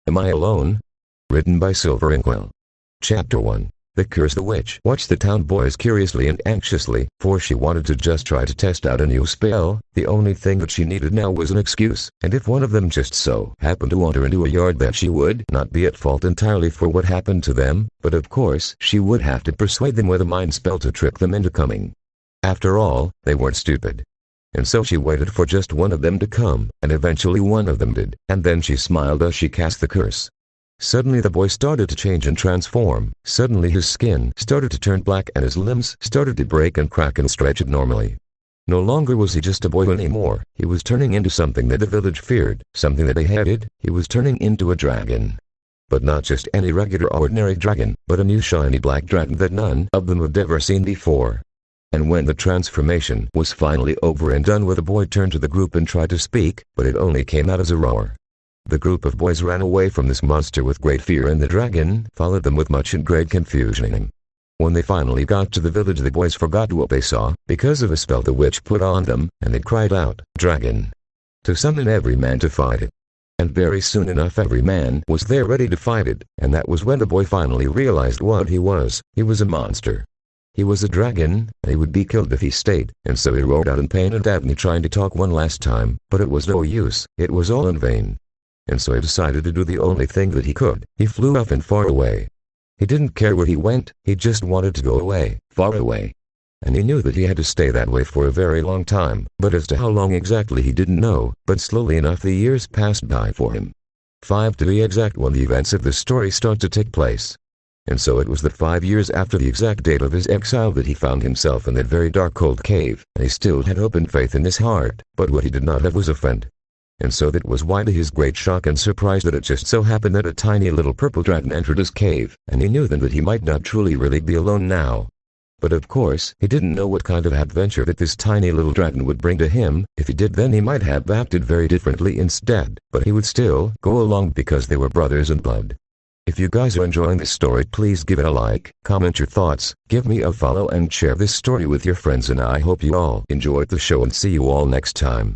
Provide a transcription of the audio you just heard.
Am I Alone? Written by Silver Inkwell. Chapter 1. The Curse. The witch watched the town boys curiously and anxiously, for she wanted to just try to test out a new spell. The only thing that she needed now was an excuse, and if one of them just so happened to wander into a yard, that she would not be at fault entirely for what happened to them, but of course she would have to persuade them with a mind spell to trick them into coming. After all, they weren't stupid. And so she waited for just one of them to come, and eventually one of them did, and then she smiled as she cast the curse. Suddenly the boy started to change and transform. Suddenly his skin started to turn black and his limbs started to break and crack and stretch abnormally. No longer was he just a boy anymore. He was turning into something that the village feared, something that they hated. He was turning into a dragon. But not just any regular ordinary dragon, but a new shiny black dragon that none of them had ever seen before. And when the transformation was finally over and done with, the boy turned to the group and tried to speak, but it only came out as a roar. The group of boys ran away from this monster with great fear, and the dragon followed them with much and great confusion. When they finally got to the village, the boys forgot what they saw, because of a spell the witch put on them, and they cried out, "Dragon!" to summon every man to fight it. And very soon enough every man was there ready to fight it, and that was when the boy finally realized what he was. He was a monster. He was a dragon, and he would be killed if he stayed, and so he roared out in pain and agony, trying to talk one last time, but it was no use. It was all in vain. And so he decided to do the only thing that he could. He flew off and far away. He didn't care where he went, he just wanted to go away, far away. And he knew that he had to stay that way for a very long time, but as to how long exactly he didn't know, but slowly enough the years passed by for him. 5 to be exact, when the events of the story start to take place. And so it was that 5 years after the exact date of his exile that he found himself in that very dark cold cave, and he still had hope and faith in his heart, but what he did not have was a friend. And so that was why, to his great shock and surprise, that it just so happened that a tiny little purple dragon entered his cave, and he knew then that he might not truly really be alone now. But of course, he didn't know what kind of adventure that this tiny little dragon would bring to him. If he did, then he might have acted very differently instead, but he would still go along because they were brothers in blood. If you guys are enjoying this story, please give it a like, comment your thoughts, give me a follow, and share this story with your friends, and I hope you all enjoyed the show, and see you all next time.